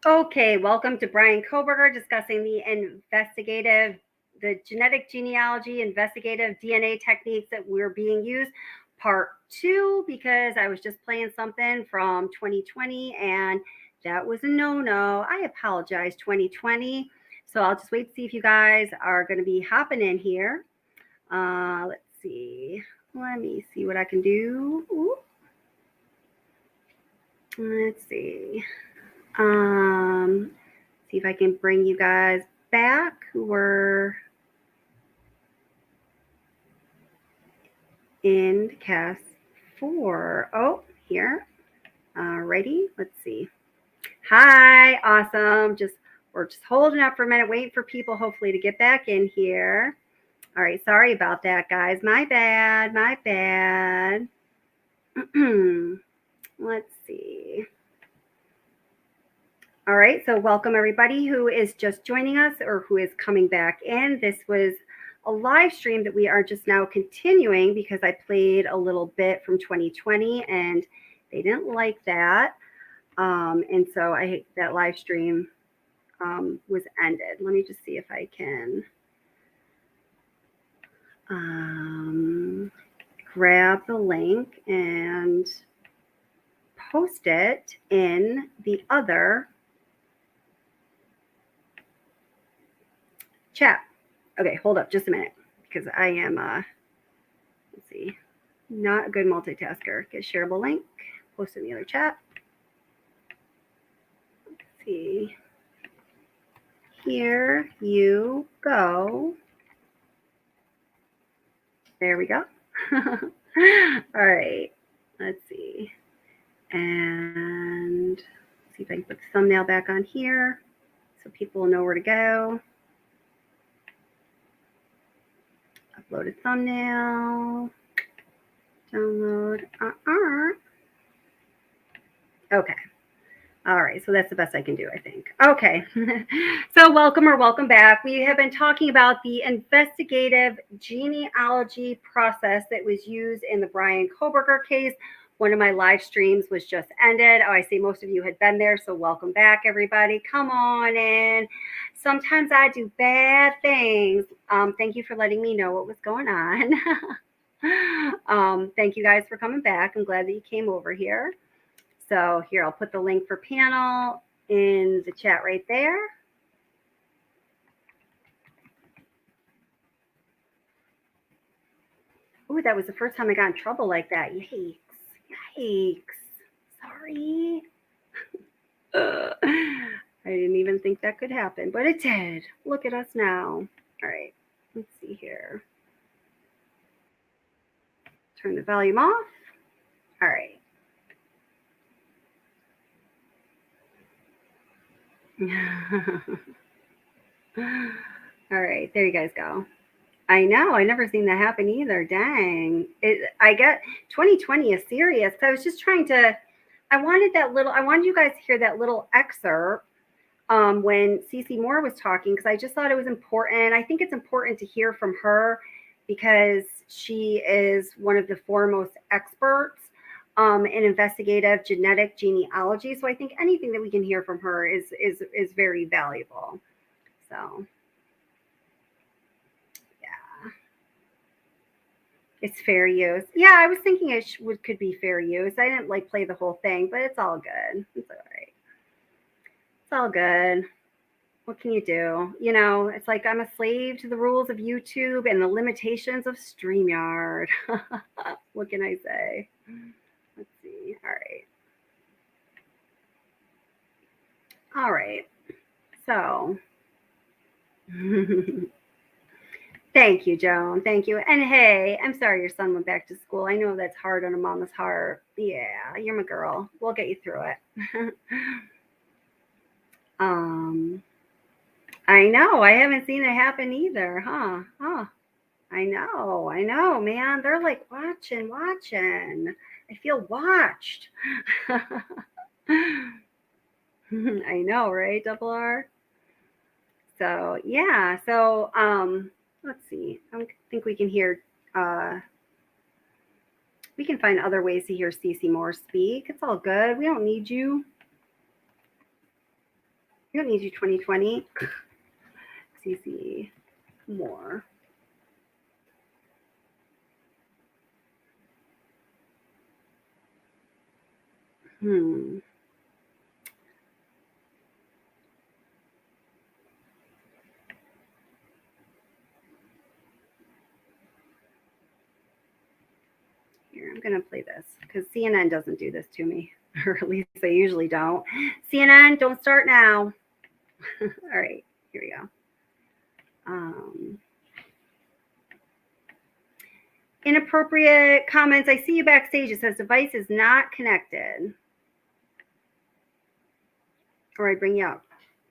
Okay, welcome to Bryan Kohberger discussing the genetic genealogy, investigative DNA techniques that were being used, part two, because I was just playing something from 2020 and that was a no-no. I apologize, 2020. So I'll just wait to see if you guys are going to be hopping in here. Let's see. Let me see what I can do. Ooh. Let's see. See if I can bring you guys back who were in cast 4. Oh, here. Ready? Let's see. Hi, awesome. We're just holding up for a minute, waiting for people hopefully to get back in here. All right, sorry about that, guys. My bad. Let's see. All right, so welcome everybody who is just joining us or who is coming back in. This was a live stream that we are just now continuing because I played a little bit from 2020 and they didn't like that. And so that live stream was ended. Let me just see if I can grab the link and post it in the other chat. Okay, hold up just a minute because I am, let's see, not a good multitasker. Get shareable link, post in the other chat. Let's see. Here you go. There we go. All right, let's see. And see if I can put the thumbnail back on here so people will know where to go. Upload a thumbnail. Download. Okay. All right, so that's the best I can do, I think. Okay, so welcome back. We have been talking about the investigative genealogy process that was used in the Bryan Kohberger case. One of my live streams was just ended. Oh, I see most of you had been there, so welcome back, everybody. Come on in. Sometimes I do bad things. Thank you for letting me know what was going on. Thank you guys for coming back. I'm glad that you came over here. So here, I'll put the link for panel in the chat right there. Ooh, that was the first time I got in trouble like that. Yikes. Sorry. I didn't even think that could happen, but it did. Look at us now. All right, let's see here. Turn the volume off. All right. All right, there you guys go. I know, I never seen that happen either. Dang. I get 2020 is serious. I was just trying to, I wanted you guys to hear that little excerpt when Cece Moore was talking because I just thought it was important. I think it's important to hear from her because she is one of the foremost experts in investigative genetic genealogy. So I think anything that we can hear from her is very valuable. So yeah, it's fair use. Yeah, I was thinking could be fair use. I didn't play the whole thing, but it's all good. It's all right. It's all good. What can you do? You know, it's like I'm a slave to the rules of YouTube and the limitations of StreamYard. What can I say? Let's see. All right. So, thank you, Joan. Thank you. And hey, I'm sorry your son went back to school. I know that's hard on a mama's heart. Yeah, you're my girl. We'll get you through it. I know. I haven't seen it happen either, huh? I know, man. They're like watching. I feel watched. I know, right? Double R. So yeah. So let's see. I think we can hear. We can find other ways to hear Cece Moore speak. It's all good. We don't need you. You don't need to do 2020. CC more. Here, I'm going to play this because CNN doesn't do this to me, or at least they usually don't. CNN, don't start now. All right, here we go. Inappropriate comments. I see you backstage. It says device is not connected. Or I bring you up.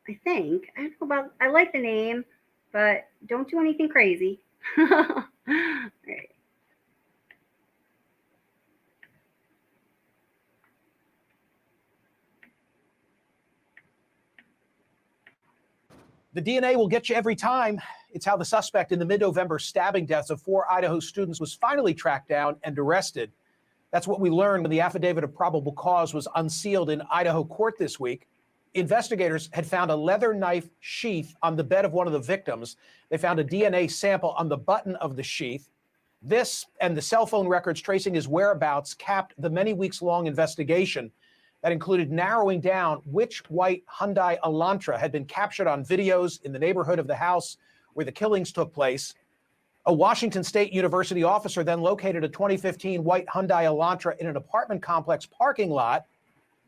I think. I don't know about, I like the name, but don't do anything crazy. All right. The DNA will get you every time. It's how the suspect in the mid-November stabbing deaths of 4 Idaho students was finally tracked down and arrested. That's what we learned when the affidavit of probable cause was unsealed in Idaho court this week. Investigators had found a leather knife sheath on the bed of one of the victims. They found a DNA sample on the button of the sheath. This and the cell phone records tracing his whereabouts capped the many weeks-long investigation that included narrowing down which white Hyundai Elantra had been captured on videos in the neighborhood of the house where the killings took place. A Washington State University officer then located a 2015 white Hyundai Elantra in an apartment complex parking lot.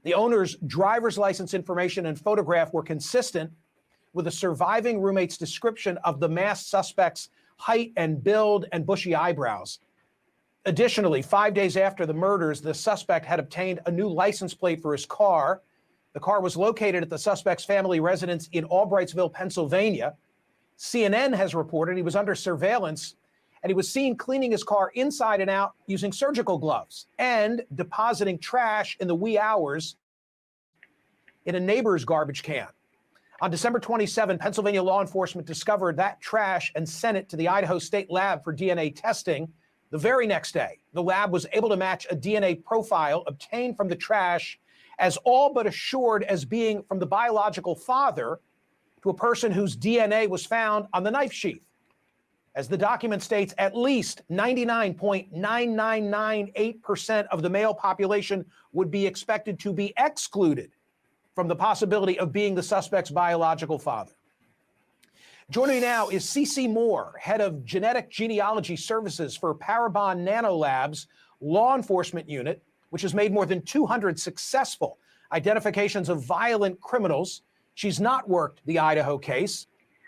The owner's driver's license information and photograph were consistent with a surviving roommate's description of the masked suspect's height and build and bushy eyebrows. Additionally, 5 days after the murders, the suspect had obtained a new license plate for his car. The car was located at the suspect's family residence in Albrightsville, Pennsylvania. CNN has reported he was under surveillance and he was seen cleaning his car inside and out using surgical gloves and depositing trash in the wee hours in a neighbor's garbage can. On December 27, Pennsylvania law enforcement discovered that trash and sent it to the Idaho State Lab for DNA testing. The very next day, the lab was able to match a DNA profile obtained from the trash as all but assured as being from the biological father to a person whose DNA was found on the knife sheath. As the document states, at least 99.9998% of the male population would be expected to be excluded from the possibility of being the suspect's biological father. Joining me now is CC Moore, head of genetic genealogy services for Parabon Nanolabs Law Enforcement Unit, which has made more than 200 successful identifications of violent criminals. She's not worked the Idaho case.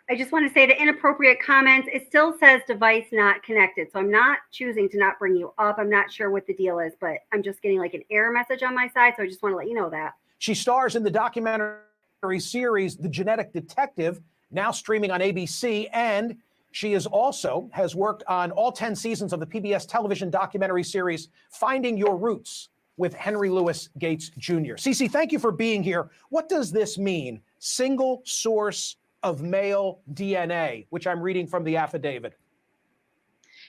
I just want to say the inappropriate comments, it still says device not connected. So I'm not choosing to not bring you up. I'm not sure what the deal is, but I'm just getting like an error message on my side. So I just want to let you know that. She stars in the documentary series, The Genetic Detective, now streaming on ABC, and she has worked on all 10 seasons of the PBS television documentary series Finding Your Roots with Henry Louis Gates Jr. CC, thank you for being here. What does this mean? Single source of male DNA, which I'm reading from the affidavit.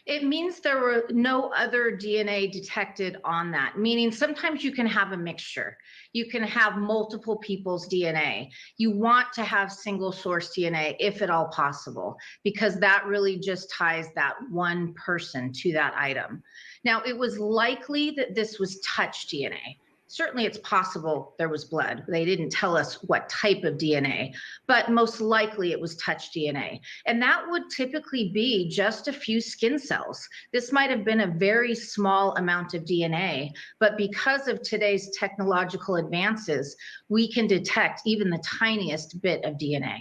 It means there were no other DNA detected on that, meaning sometimes you can have a mixture. You can have multiple people's DNA. You want to have single source DNA if at all possible, because that really just ties that one person to that item. Now, it was likely that this was touch DNA. Certainly it's possible there was blood. They didn't tell us what type of DNA, but most likely it was touch DNA. And that would typically be just a few skin cells. This might have been a very small amount of DNA, but because of today's technological advances, we can detect even the tiniest bit of DNA.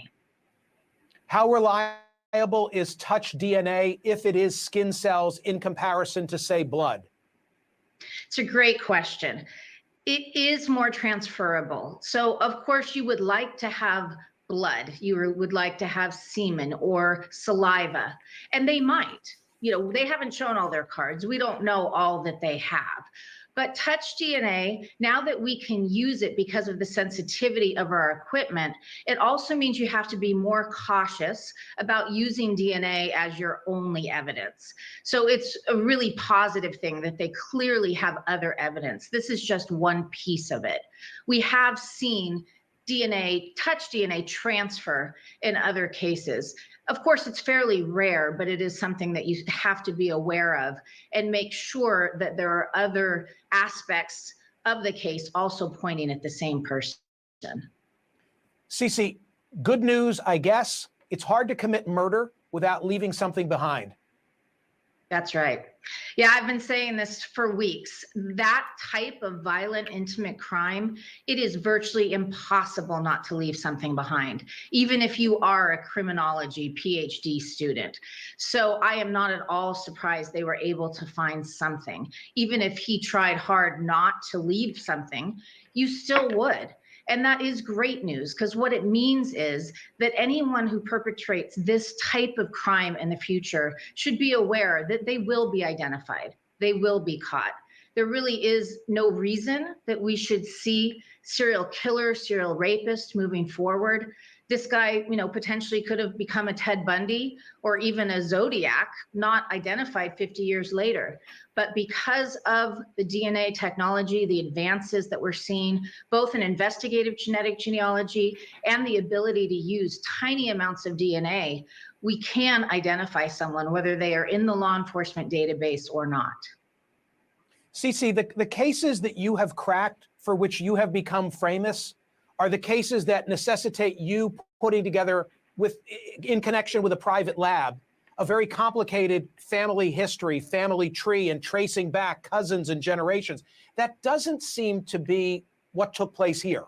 How reliable is touch DNA if it is skin cells in comparison to, say, blood? It's a great question. It is more transferable. So of course you would like to have blood, you would like to have semen or saliva, and they might, they haven't shown all their cards. We don't know all that they have. But touch DNA, now that we can use it because of the sensitivity of our equipment, it also means you have to be more cautious about using DNA as your only evidence. So it's a really positive thing that they clearly have other evidence. This is just one piece of it. We have seen DNA, touch DNA transfer in other cases. Of course, it's fairly rare, but it is something that you have to be aware of and make sure that there are other aspects of the case also pointing at the same person. Cece, good news, I guess. It's hard to commit murder without leaving something behind. That's right. Yeah, I've been saying this for weeks. That type of violent, intimate crime, it is virtually impossible not to leave something behind, even if you are a criminology PhD student. So I am not at all surprised they were able to find something. Even if he tried hard not to leave something, you still would. And that is great news, because what it means is that anyone who perpetrates this type of crime in the future should be aware that they will be identified. They will be caught. There really is no reason that we should see serial killers, serial rapists moving forward. This guy, potentially could have become a Ted Bundy or even a Zodiac, not identified 50 years later. But because of the DNA technology, the advances that we're seeing, both in investigative genetic genealogy and the ability to use tiny amounts of DNA, we can identify someone, whether they are in the law enforcement database or not. Cece, the cases that you have cracked, for which you have become famous, are the cases that necessitate you putting together, in connection with a private lab, a very complicated family history, family tree, and tracing back cousins and generations. That doesn't seem to be what took place here.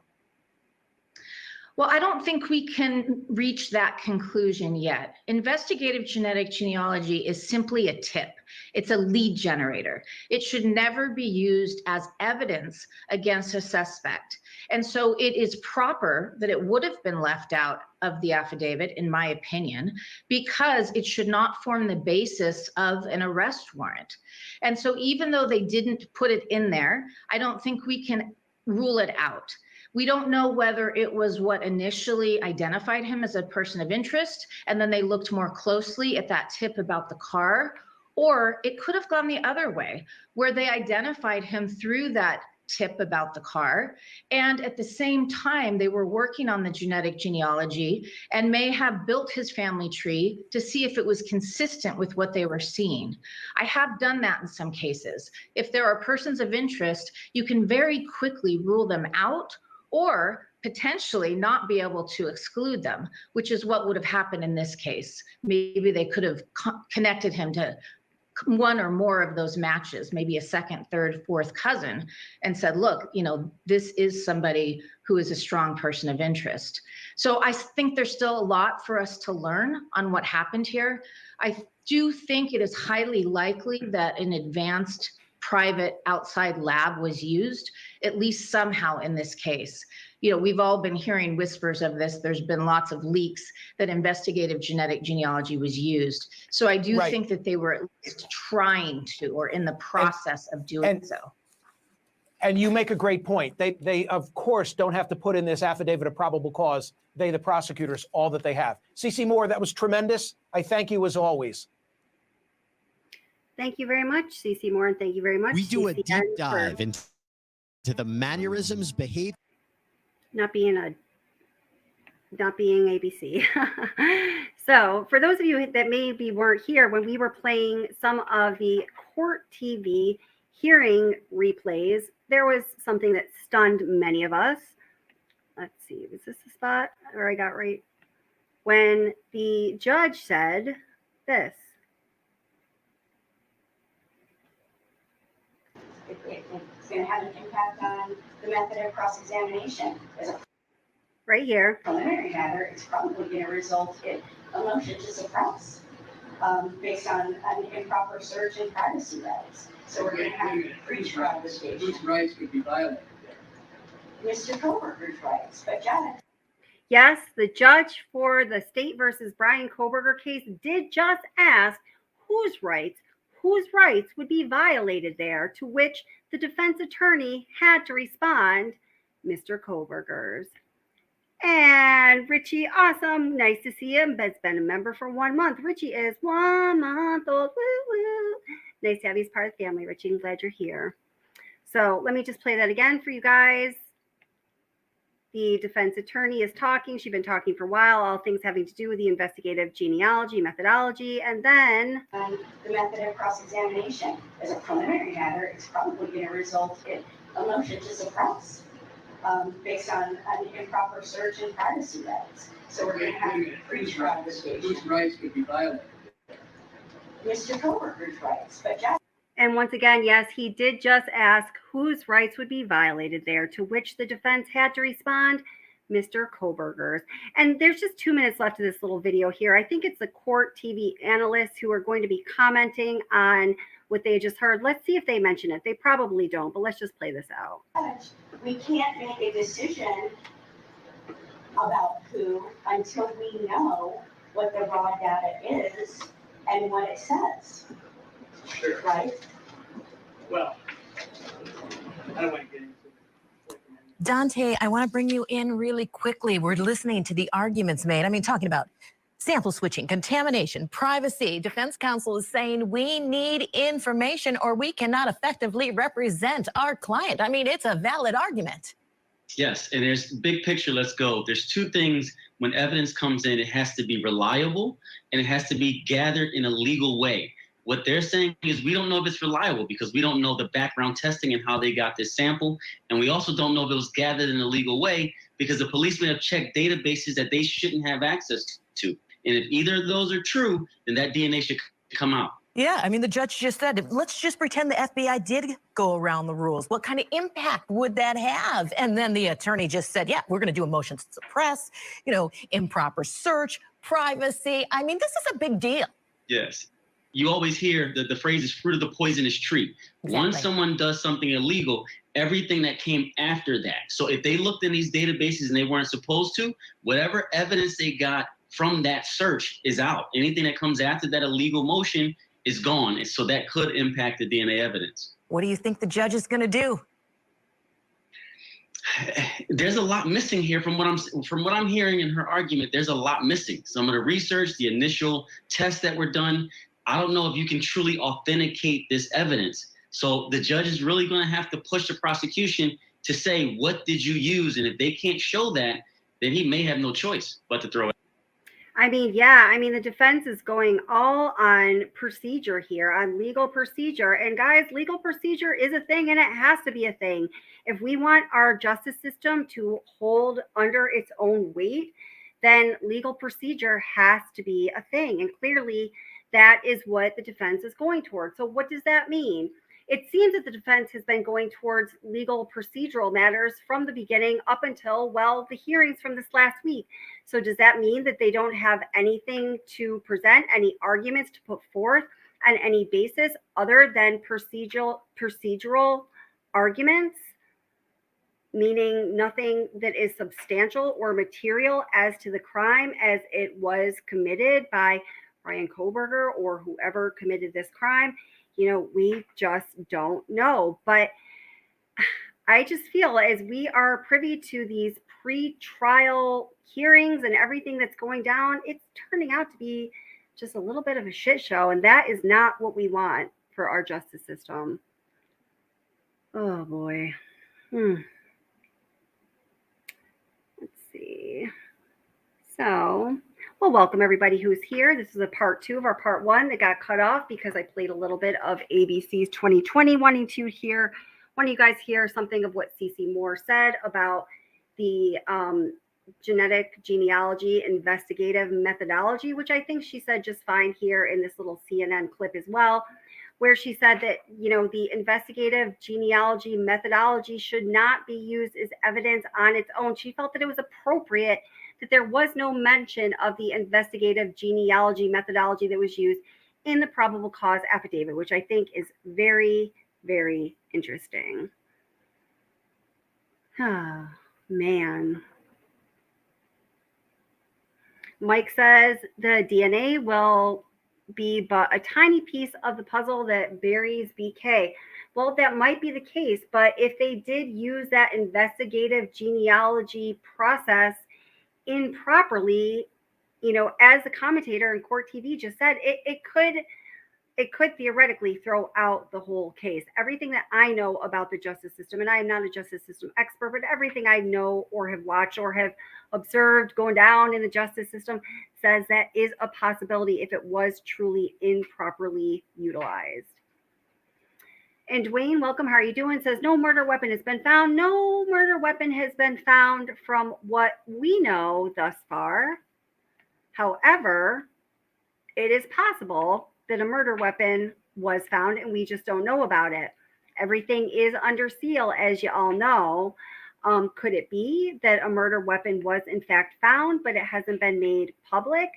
Well, I don't think we can reach that conclusion yet. Investigative genetic genealogy is simply a tip. It's a lead generator. It should never be used as evidence against a suspect. And so it is proper that it would have been left out of the affidavit, in my opinion, because it should not form the basis of an arrest warrant. And so even though they didn't put it in there, I don't think we can rule it out. We don't know whether it was what initially identified him as a person of interest, and then they looked more closely at that tip about the car, or it could have gone the other way, where they identified him through that tip about the car, and at the same time they were working on the genetic genealogy and may have built his family tree to see if it was consistent with what they were seeing. I have done that in some cases. If there are persons of interest, you can very quickly rule them out or potentially not be able to exclude them, which is what would have happened in this case. Maybe they could have connected him to one or more of those matches, maybe a second, third, fourth cousin, and said, look, this is somebody who is a strong person of interest. So I think there's still a lot for us to learn on what happened here. I do think it is highly likely that an advanced private outside lab was used, at least somehow in this case. We've all been hearing whispers of this. There's been lots of leaks that investigative genetic genealogy was used. So I do think that they were at least trying to, or in the process of doing so. And you make a great point. They of course don't have to put in this affidavit of probable cause. They, the prosecutors, all that they have. Cece Moore, that was tremendous. I thank you as always. Thank you very much, Cece Moore, and thank you very much. We do a deep CCN dive into the mannerisms, behavior. Not being ABC. So for those of you that maybe weren't here when we were playing some of the court TV hearing replays, there was something that stunned many of us. Let's see, was this the spot or I got right? When the judge said this. It's going to have an impact on the method of cross-examination. As a right here. preliminary matter, it's probably going to result in a motion to suppress based on an improper search and privacy rights. So we're going to have pre-trial investigation. Whose rights could be violated? Mr. Kohberger's rights, but Janet. Yes, the judge for the State versus Bryan Kohberger case did just ask whose rights would be violated there, to which the defense attorney had to respond, Mr. Kohberger's. And Richie, awesome. Nice to see him. Has been a member for 1 month. Richie is 1 month old. Woo, woo. Nice to have you as part of the family, Richie. I'm glad you're here. So let me just play that again for you guys. The defense attorney is talking. She's been talking for a while, all things having to do with the investigative genealogy methodology. And then the method of cross-examination. As a preliminary matter, it's probably going to result in a motion to suppress based on an improper search and privacy rights. So we're going to have a pre-trial investigation. Whose rights could be violated? Mr. Kohberger's rights, but Jack. And once again, yes, he did just ask whose rights would be violated there, to which the defense had to respond, Mr. Kohberger's. And there's just 2 minutes left of this little video here. I think it's the court TV analysts who are going to be commenting on what they just heard. Let's see if they mention it. They probably don't, but let's just play this out. We can't make a decision about who until we know what the raw data is and what it says. Sure. Right? Well, I don't want to get into it. Dante, I want to bring you in really quickly. We're listening to the arguments made. I mean, talking about sample switching, contamination, privacy. Defense counsel is saying we need information or we cannot effectively represent our client. I mean, it's a valid argument. Yes, and there's big picture, let's go. There's two things when evidence comes in, it has to be reliable and it has to be gathered in a legal way. What they're saying is we don't know if it's reliable because we don't know the background testing and how they got this sample. And we also don't know if it was gathered in a legal way because the policemen have checked databases that they shouldn't have access to. And if either of those are true, then that DNA should come out. Yeah, I mean, the judge just said, let's just pretend the FBI did go around the rules. What kind of impact would that have? And then the attorney just said, yeah, we're going to do a motion to suppress, improper search, privacy. I mean, this is a big deal. Yes. You always hear the phrase is fruit of the poisonous tree. Exactly. Once someone does something illegal, everything that came after that. So if they looked in these databases and they weren't supposed to, whatever evidence they got from that search is out. Anything that comes after that illegal motion is gone. And so that could impact the DNA evidence. What do you think the judge is going to do? There's a lot missing here from what I'm hearing in her argument. There's a lot missing. Some of the research, the initial tests that were done, I don't know if you can truly authenticate this evidence. So the judge is really going to have to push the prosecution to say, what did you use? And if they can't show that, then he may have no choice but to throw it. I mean, yeah, the defense is going all on procedure here, on legal procedure. And guys, legal procedure is a thing and it has to be a thing. If we want our justice system to hold under its own weight, then legal procedure has to be a thing. And clearly that is what the defense is going towards. So what does that mean? It seems that the defense has been going towards legal procedural matters from the beginning up until, well, the hearings from this last week. So does that mean that they don't have anything to present, any arguments to put forth on any basis other than procedural arguments, meaning nothing that is substantial or material as to the crime as it was committed by Bryan Kohberger or whoever committed this crime? We just don't know. But I just feel as we are privy to these pre-trial hearings and everything that's going down, it's turning out to be just a little bit of a shit show. And that is not what we want for our justice system. Oh, boy. Let's see. So... well, welcome everybody who's here. This is a part 2 of our part 1 that got cut off because I played a little bit of ABC's 2020, wanting to hear, one of you guys hear something of what CeCe Moore said about the genetic genealogy investigative methodology, which I think she said just fine here in this little CNN clip as well, where she said that, the investigative genealogy methodology should not be used as evidence on its own. She felt that it was appropriate that there was no mention of the investigative genealogy methodology that was used in the probable cause affidavit, which I think is very, very interesting. Oh, man. Mike says the DNA will be but a tiny piece of the puzzle that buries BK. Well, that might be the case, but if they did use that investigative genealogy process improperly, as the commentator in court TV just said, it could it could theoretically throw out the whole case. Everything that I know about the justice system, and I am not a justice system expert, but everything I know or have watched or have observed going down in the justice system says that is a possibility if it was truly improperly utilized. And Dwayne, welcome. How are you doing? Says no murder weapon has been found. No murder weapon has been found from what we know thus far. However, it is possible that a murder weapon was found and we just don't know about it. Everything is under seal, as you all know. Could it be that a murder weapon was in fact found, but it hasn't been made public?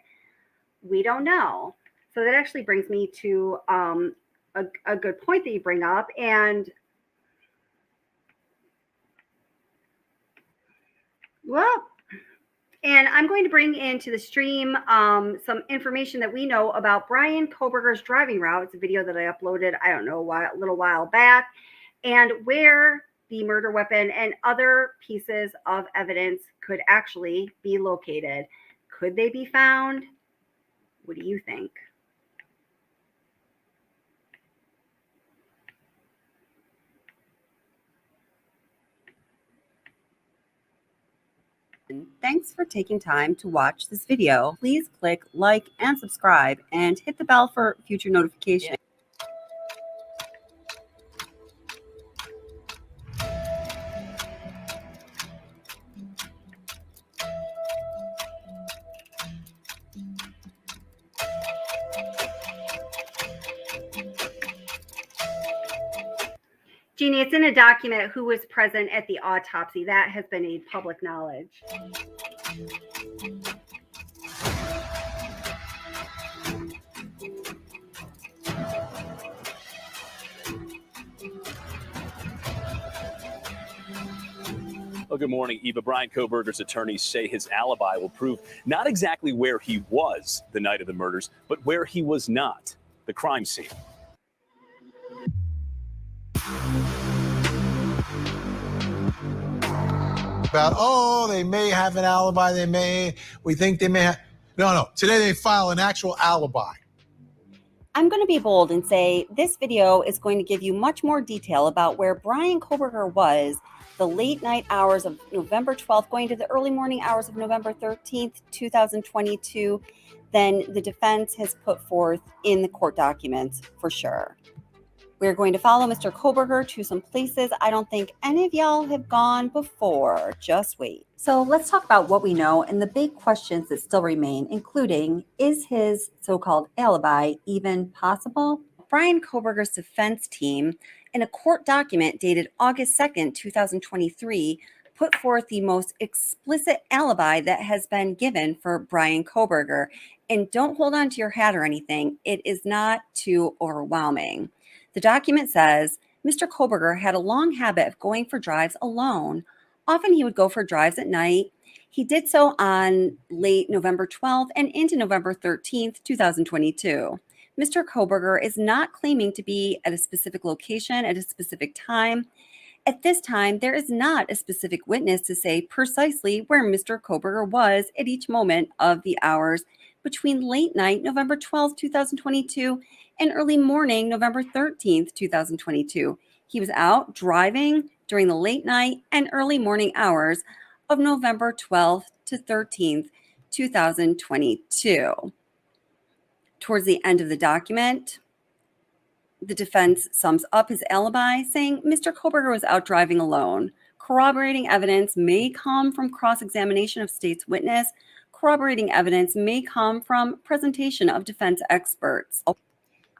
We don't know. So that actually brings me to a good point that you bring up. And I'm going to bring into the stream some information that we know about Bryan Kohberger's driving route. It's a video that I uploaded, I don't know, a little while back, and where the murder weapon and other pieces of evidence could actually be located. Could they be found? What do you think? Thanks for taking time to watch this video. Please click like and subscribe and hit the bell for future notifications. Jeannie, it's in a document who was present at the autopsy. That has been made public knowledge. Well, good morning, Eva. Bryan Kohberger's attorneys say his alibi will prove not exactly where he was the night of the murders, but where he was not, the crime scene. About, they may have an alibi, we think they may have. No. Today they file an actual alibi. I'm going to be bold and say this video is going to give you much more detail about where Bryan Kohberger was the late night hours of November 12th, going to the early morning hours of November 13th, 2022, than the defense has put forth in the court documents for sure. We're going to follow Mr. Kohberger to some places I don't think any of y'all have gone before. Just wait. So let's talk about what we know and the big questions that still remain, including, is his so-called alibi even possible? Bryan Kohberger's defense team, in a court document dated August 2nd, 2023, put forth the most explicit alibi that has been given for Bryan Kohberger. And don't hold on to your hat or anything. It is not too overwhelming. The document says Mr. Kohberger had a long habit of going for drives alone. Often he would go for drives at night. He did so on late November 12th and into November 13th, 2022. Mr. Kohberger is not claiming to be at a specific location at a specific time. At this time, there is not a specific witness to say precisely where Mr. Kohberger was at each moment of the hours between late night, November 12th, 2022, and early morning, November 13th, 2022. He was out driving during the late night and early morning hours of November 12th to 13th, 2022. Towards the end of the document, the defense sums up his alibi, saying Mr. Kohberger was out driving alone. Corroborating evidence may come from cross-examination of state's witness. Corroborating evidence may come from presentation of defense experts.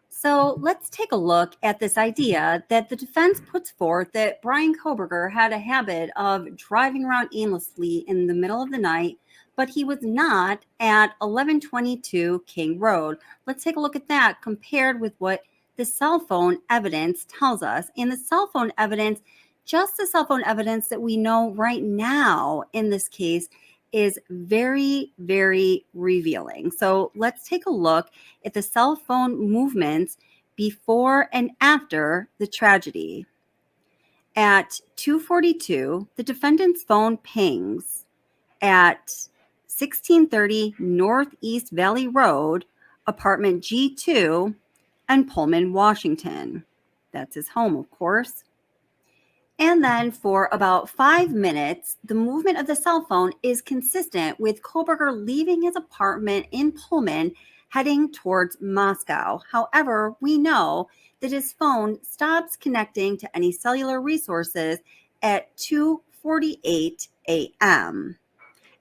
So let's take a look at this idea that the defense puts forth that Bryan Kohberger had a habit of driving around aimlessly in the middle of the night, but he was not at 1122 King Road. Let's take a look at that compared with what the cell phone evidence tells us. And the cell phone evidence, just the cell phone evidence that we know right now in this case, is very, very revealing. So let's take a look at the cell phone movements before and after the tragedy. At 2:42, the defendant's phone pings at 1630 Northeast Valley Road, apartment G2, and Pullman, Washington. That's his home, of course. And then for about 5 minutes, the movement of the cell phone is consistent with Kohberger leaving his apartment in Pullman, heading towards Moscow. However, we know that his phone stops connecting to any cellular resources at 2:48 a.m.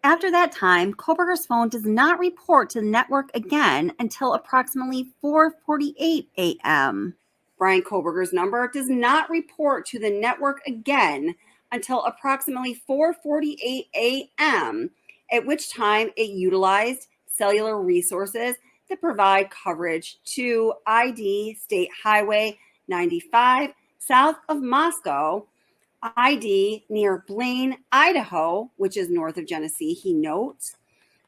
After that time, Kohberger's phone does not report to the network again until approximately 4:48 a.m. Bryan Kohberger's number does not report to the network again until approximately 4:48 a.m., at which time it utilized cellular resources that provide coverage to ID State Highway 95 south of Moscow, ID near Blaine, Idaho, which is north of Genesee, he notes.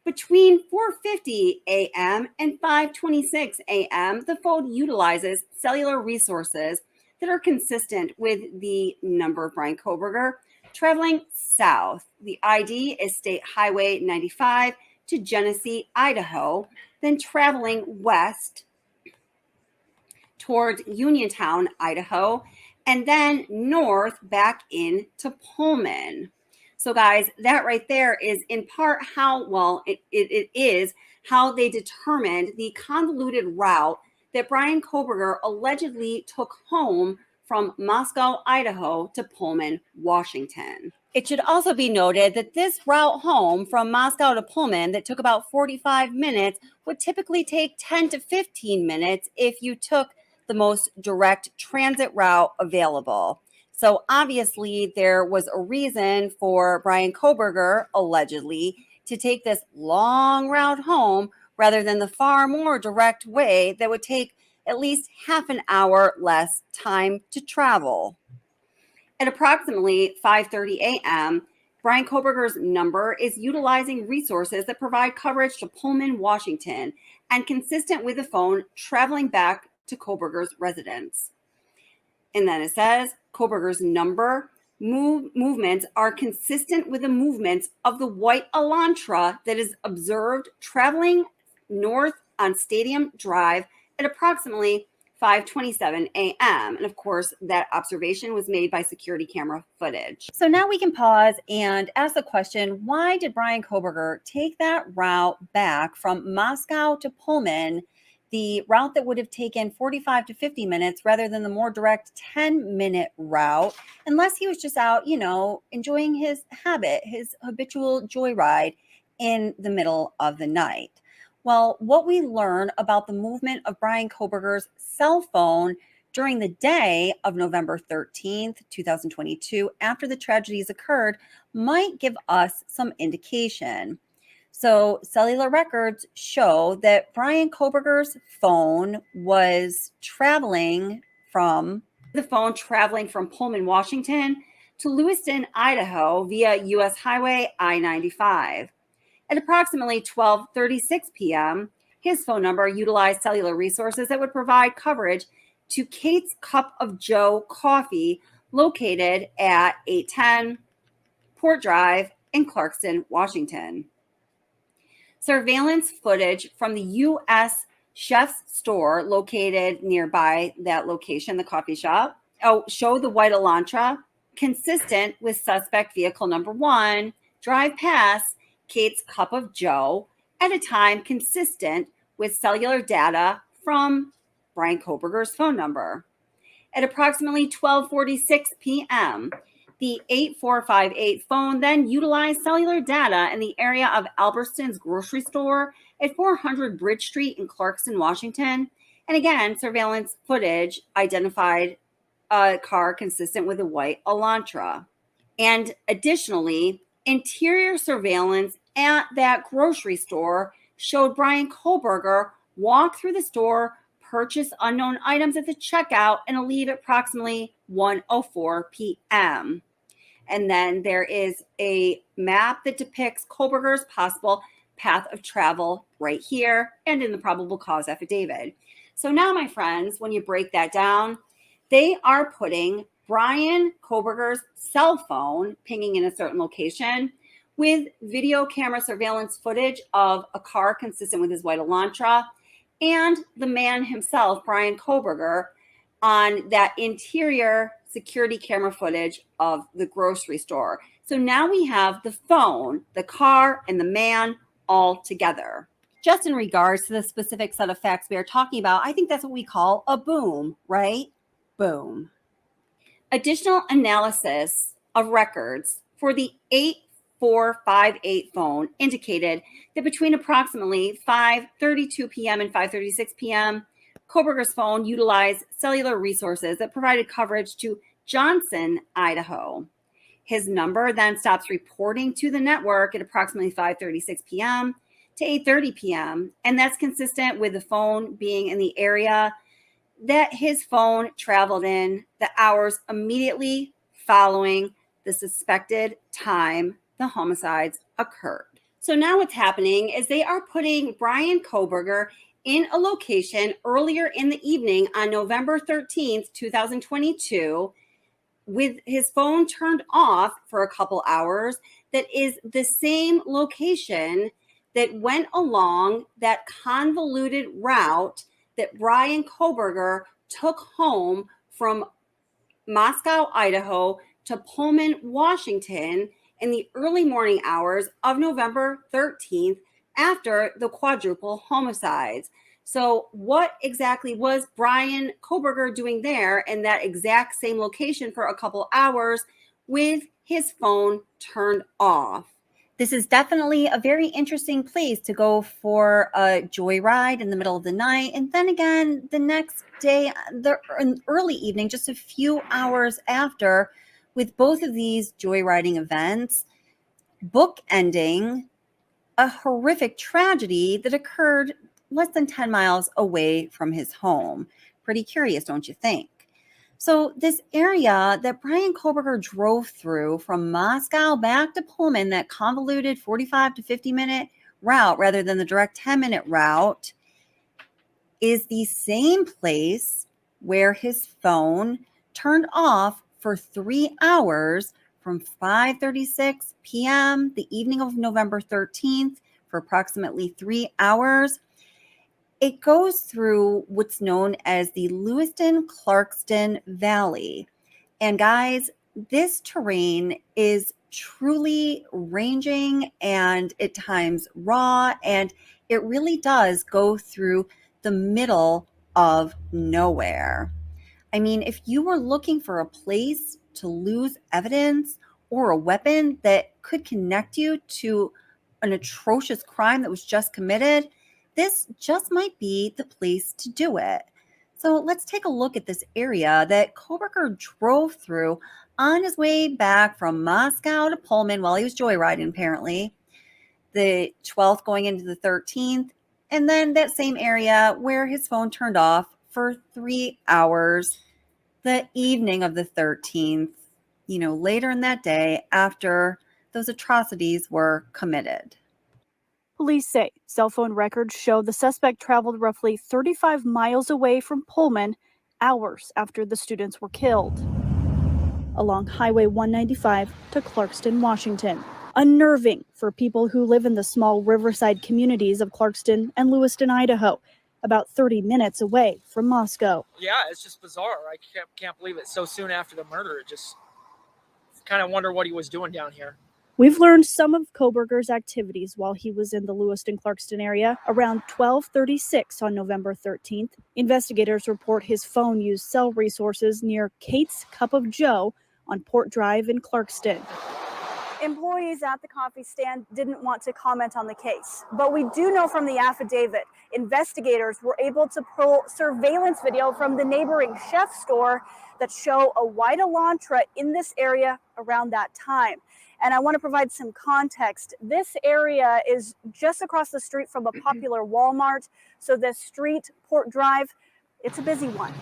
Between 4:50 a.m. and 5:26 a.m., the phone utilizes cellular resources that are consistent with the number of Bryan Kohberger traveling south. The ID is State Highway 95 to Genesee, Idaho, then traveling west towards Uniontown, Idaho, and then north back into Pullman. So guys, that right there is in part how, well, it is how they determined the convoluted route that Bryan Kohberger allegedly took home from Moscow, Idaho to Pullman, Washington. It should also be noted that this route home from Moscow to Pullman that took about 45 minutes would typically take 10 to 15 minutes if you took the most direct transit route available. So obviously there was a reason for Bryan Kohberger, allegedly, to take this long route home rather than the far more direct way that would take at least half an hour less time to travel. At approximately 5:30 a.m., Bryan Kohberger's number is utilizing resources that provide coverage to Pullman, Washington, and consistent with the phone traveling back to Kohberger's residence. And then it says Kohberger's number movements are consistent with the movements of the white Elantra that is observed traveling north on Stadium Drive at approximately 5:27 a.m. And of course, that observation was made by security camera footage. So now we can pause and ask the question, why did Bryan Kohberger take that route back from Moscow to Pullman, the route that would have taken 45 to 50 minutes rather than the more direct 10-minute route, unless he was just out, enjoying his habitual joyride in the middle of the night? Well, what we learn about the movement of Bryan Kohberger's cell phone during the day of November 13th, 2022, after the tragedies occurred, might give us some indication. So cellular records show that Bryan Kohberger's phone was traveling from Pullman, Washington to Lewiston, Idaho via U.S. Highway I-95. At approximately 12:36 p.m., his phone number utilized cellular resources that would provide coverage to Kate's Cup of Joe Coffee, located at 810 Port Drive in Clarkston, Washington. Surveillance footage from the U.S. Chef's store located nearby that location, the coffee shop, showed the white Elantra, consistent with suspect vehicle number 1, drive past Kate's Cup of Joe at a time consistent with cellular data from Bryan Kohberger's phone number. At approximately 12:46 p.m., the 8458 phone then utilized cellular data in the area of Albertson's grocery store at 400 Bridge Street in Clarkston, Washington. And again, surveillance footage identified a car consistent with a white Elantra. And additionally, interior surveillance at that grocery store showed Bryan Kohberger walk through the store, purchase unknown items at the checkout, and leave at approximately 1:04 p.m. And then there is a map that depicts Kohberger's possible path of travel right here and in the probable cause affidavit. So now, my friends, when you break that down, they are putting Bryan Kohberger's cell phone pinging in a certain location with video camera surveillance footage of a car consistent with his white Elantra and the man himself, Bryan Kohberger, on that interior security camera footage of the grocery store. So now we have the phone, the car, and the man all together. Just in regards to the specific set of facts we are talking about, I think that's what we call a boom, right? Boom. Additional analysis of records for the 8458 phone indicated that between approximately 5:32 p.m. and 5:36 p.m., Kohberger's phone utilized cellular resources that provided coverage to Johnson, Idaho. His number then stops reporting to the network at approximately 5:36 p.m. to 8:30 p.m., and that's consistent with the phone being in the area that his phone traveled in the hours immediately following the suspected time the homicides occurred. So now what's happening is they are putting Bryan Kohberger in a location earlier in the evening on November 13th, 2022, with his phone turned off for a couple hours, that is the same location that went along that convoluted route that Bryan Kohberger took home from Moscow, Idaho to Pullman, Washington in the early morning hours of November 13th after the quadruple homicides. So what exactly was Bryan Kohberger doing there in that exact same location for a couple hours with his phone turned off? This is definitely a very interesting place to go for a joyride in the middle of the night. And then again, the next day, the early evening, just a few hours after, with both of these joyriding events bookending a horrific tragedy that occurred less than 10 miles away from his home. Pretty curious, don't you think? So this area that Bryan Kohberger drove through from Moscow back to Pullman, that convoluted 45 to 50 minute route rather than the direct 10-minute route, is the same place where his phone turned off for 3 hours from 5:36 p.m. the evening of November 13th for approximately 3 hours. It goes through what's known as the Lewiston-Clarkston Valley. And guys, this terrain is truly ranging and at times raw, and it really does go through the middle of nowhere. I mean, if you were looking for a place to lose evidence or a weapon that could connect you to an atrocious crime that was just committed, this just might be the place to do it. So let's take a look at this area that Kohberger drove through on his way back from Moscow to Pullman while he was joyriding, apparently, the 12th going into the 13th, and then that same area where his phone turned off for 3 hours the evening of the 13th, later in that day after those atrocities were committed. Police say cell phone records show the suspect traveled roughly 35 miles away from Pullman hours after the students were killed, along Highway 195 to Clarkston, Washington. Unnerving for people who live in the small riverside communities of Clarkston and Lewiston, Idaho, about 30 minutes away from Moscow. Yeah, it's just bizarre. I can't believe it so soon after the murder. It just kind of wonder what he was doing down here. We've learned some of Kohberger's activities while he was in the Lewiston-Clarkston area around 12:36 on November 13th. Investigators report his phone used cell resources near Kate's Cup of Joe on Port Drive in Clarkston. Employees at the coffee stand didn't want to comment on the case, but we do know from the affidavit, investigators were able to pull surveillance video from the neighboring chef store that show a white Elantra in this area around that time. And I want to provide some context. This area is just across the street from a popular Walmart. So this street, Port Drive, it's a busy one.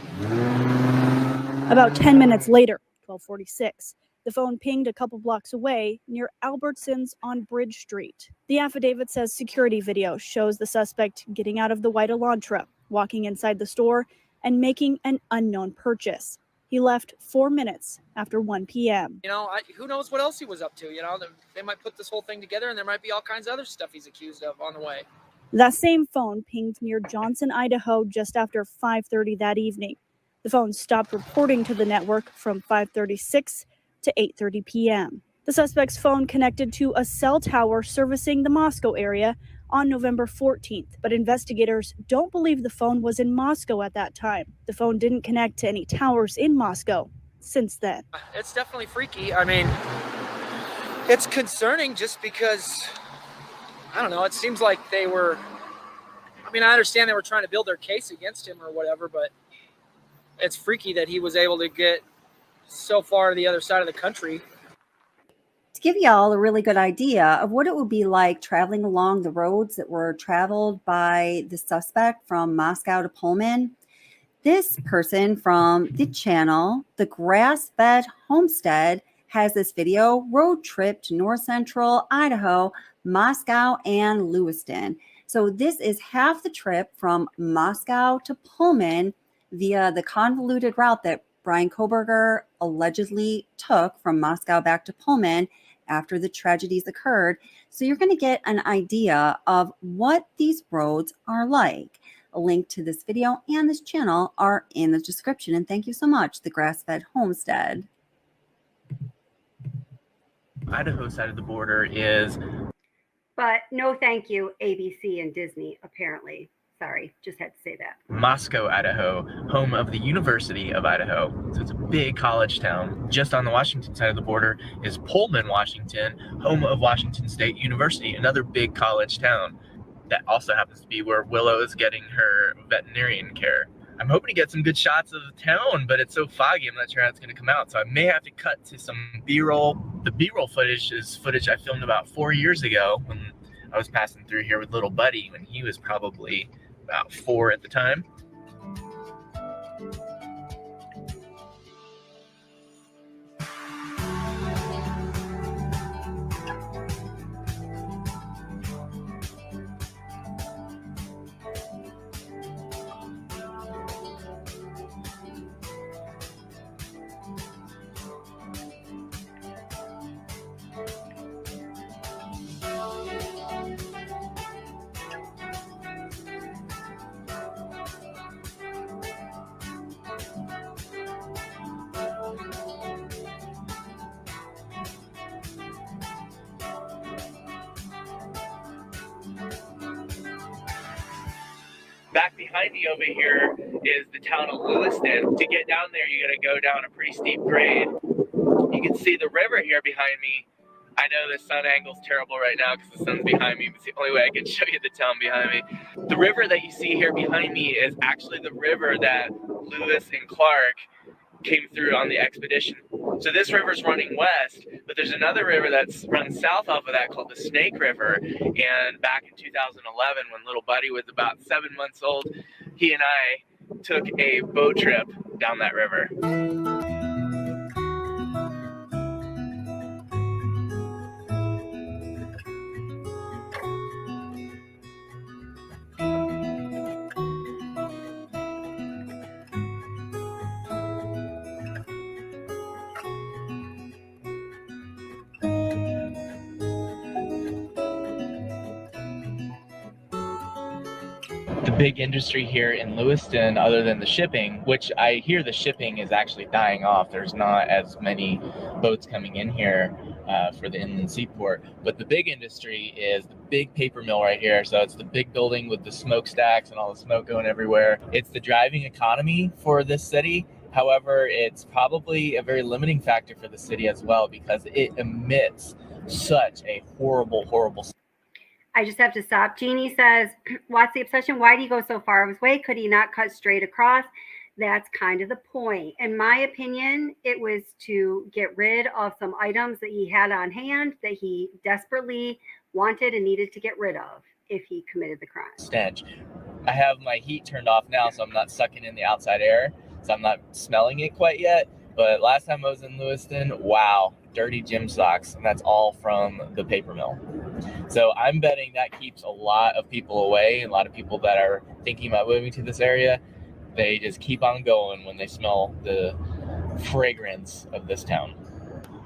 About 10 minutes later, 12:46, the phone pinged a couple blocks away near Albertsons on Bridge Street. The affidavit says security video shows the suspect getting out of the white Elantra, walking inside the store, and making an unknown purchase. He left 4 minutes after 1 p.m. Who knows what else he was up to? They might put this whole thing together and there might be all kinds of other stuff he's accused of on the way. That same phone pinged near Johnson, Idaho just after 5:30 that evening. The phone stopped reporting to the network from 5:36 to 8:30 p.m. The suspect's phone connected to a cell tower servicing the Moscow area on November 14th, but investigators don't believe the phone was in Moscow at that time. The phone didn't connect to any towers in Moscow since then. It's definitely freaky. I mean, it's concerning just because, I don't know, it seems like they were, I mean, I understand they were trying to build their case against him or whatever, but it's freaky that he was able to get so far to the other side of the country. To give y'all a really good idea of what it would be like traveling along the roads that were traveled by the suspect from Moscow to Pullman, this person from the channel, The Grass-Fed Homestead, has this video road trip to north central Idaho, Moscow, and Lewiston. So this is half the trip from Moscow to Pullman via the convoluted route that Bryan Kohberger allegedly took from Moscow back to Pullman after the tragedies occurred. So you're going to get an idea of what these roads are like. A link to this video and this channel are in the description. And thank you so much, The Grass-Fed Homestead. Idaho side of the border is... But no thank you, ABC and Disney, apparently. Sorry, just had to say that. Moscow, Idaho, home of the University of Idaho. So it's a big college town. Just on the Washington side of the border is Pullman, Washington, home of Washington State University, another big college town. That also happens to be where Willow is getting her veterinarian care. I'm hoping to get some good shots of the town, but it's so foggy, I'm not sure how it's going to come out. So I may have to cut to some B-roll. The B-roll footage is footage I filmed about 4 years ago when I was passing through here with little buddy when he was probably about 4 at the time. Back behind me over here is the town of Lewiston. To get down there, you got to go down a pretty steep grade. You can see the river here behind me. I know the sun angle's terrible right now because the sun's behind me, but it's the only way I can show you the town behind me. The river that you see here behind me is actually the river that Lewis and Clark came through on the expedition. So this river's running west, but there's another river that's runs south off of that called the Snake River. And back in 2011, when little buddy was about 7 months old, he and I took a boat trip down that river. The big industry here in Lewiston, other than the shipping, which I hear the shipping is actually dying off. There's not as many boats coming in here for the inland seaport. But the big industry is the big paper mill right here. So it's the big building with the smokestacks and all the smoke going everywhere. It's the driving economy for this city. However, it's probably a very limiting factor for the city as well because it emits such a horrible, horrible. I just have to stop. Jeannie says, what's the obsession? Why do you go so far his way? Could he not cut straight across? That's kind of the point. In my opinion, it was to get rid of some items that he had on hand that he desperately wanted and needed to get rid of if he committed the crime. Stench. I have my heat turned off now, so I'm not sucking in the outside air, so I'm not smelling it quite yet. But last time I was in Lewiston, wow, dirty gym socks, and that's all from the paper mill. So I'm betting that keeps a lot of people away, and a lot of people that are thinking about moving to this area, they just keep on going when they smell the fragrance of this town.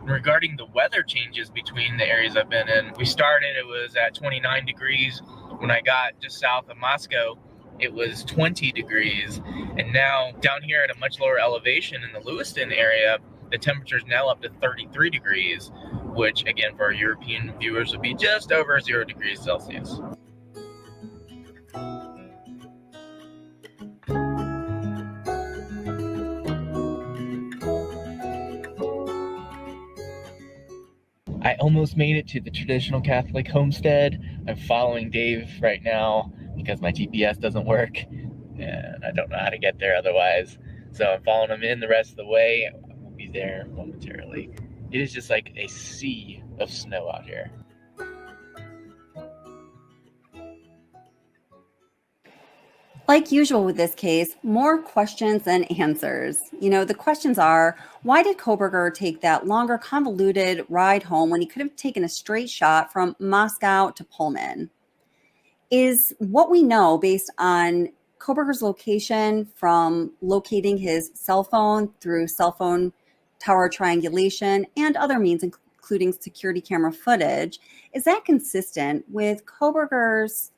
Regarding the weather changes between the areas I've been in, we started, it was at 29 degrees. when I got just south of Moscow, it was 20 degrees. And now down here at a much lower elevation in the Lewiston area, the temperature is now up to 33 degrees, which again, for our European viewers would be just over 0 degrees Celsius. I almost made it to the traditional Catholic homestead. I'm following Dave right now because my GPS doesn't work and I don't know how to get there otherwise. So I'm following him in the rest of the way. We'll be there momentarily. It is just like a sea of snow out here. Like usual with this case, more questions than answers. You know, the questions are, why did Kohberger take that longer, convoluted ride home when he could have taken a straight shot from Moscow to Pullman? Is what we know based on Kohberger's location from locating his cell phone through cell phone tower triangulation and other means, including security camera footage, is that consistent with Kohberger's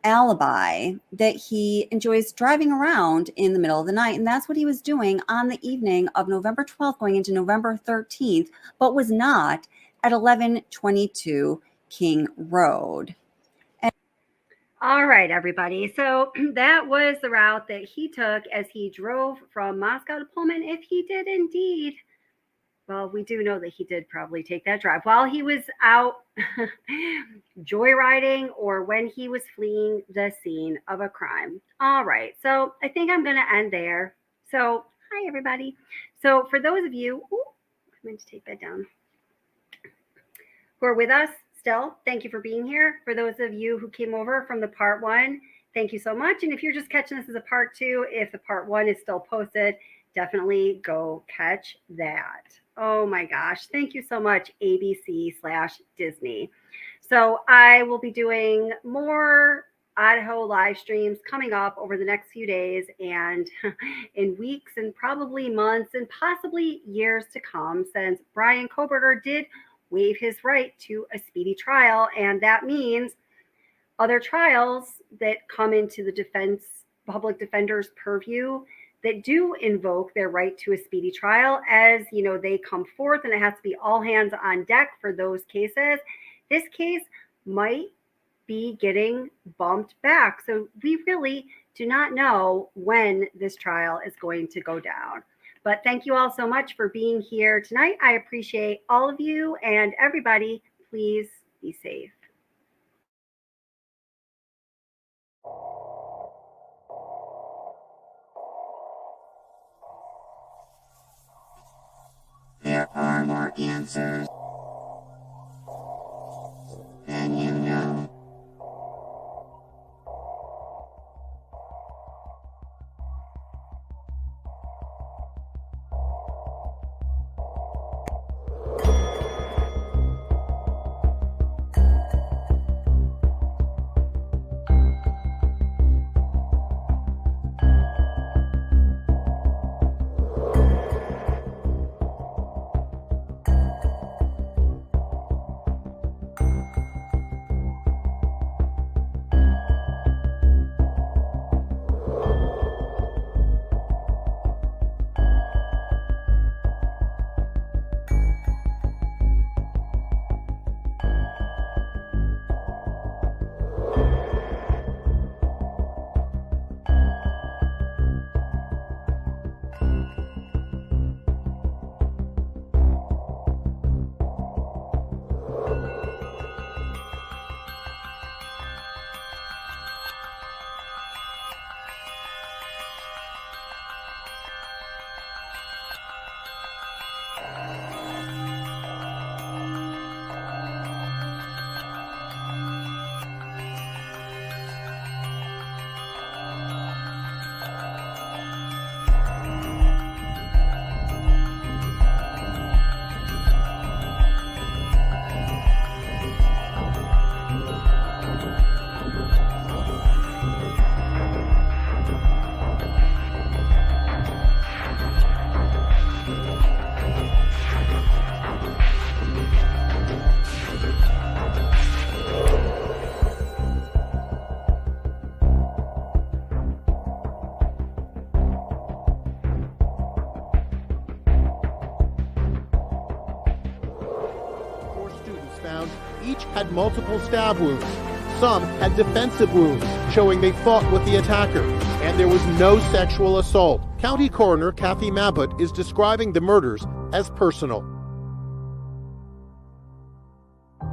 alibi that he enjoys driving around in the middle of the night? And that's what he was doing on the evening of November 12th going into November 13th, but was not at 1122 King Road. All right, everybody. So that was the route that he took as he drove from Moscow to Pullman. If he did indeed, well, we do know that he did probably take that drive while he was out joyriding or when he was fleeing the scene of a crime. All right. So I think I'm going to end there. So hi, everybody. So for those of you, I'm going to take that down, who are with us still, thank you for being here. For those of you who came over from the part 1, thank you so much. And if you're just catching this as a part 2, if the part 1 is still posted, definitely go catch that. Oh my gosh. Thank you so much, ABC/Disney. So I will be doing more Idaho live streams coming up over the next few days and in weeks and probably months and possibly years to come, since Bryan Kohberger did waive his right to a speedy trial. And that means other trials that come into the public defender's purview that do invoke their right to a speedy trial, as you know, they come forth, and it has to be all hands on deck for those cases. This case might be getting bumped back. So we really do not know when this trial is going to go down. But thank you all so much for being here tonight. I appreciate all of you, and everybody, please be safe. There are more answers than you know. found each had multiple stab wounds. Some had defensive wounds, showing they fought with the attacker. And there was no sexual assault. County Coroner Kathy Mabbutt is describing the murders as personal.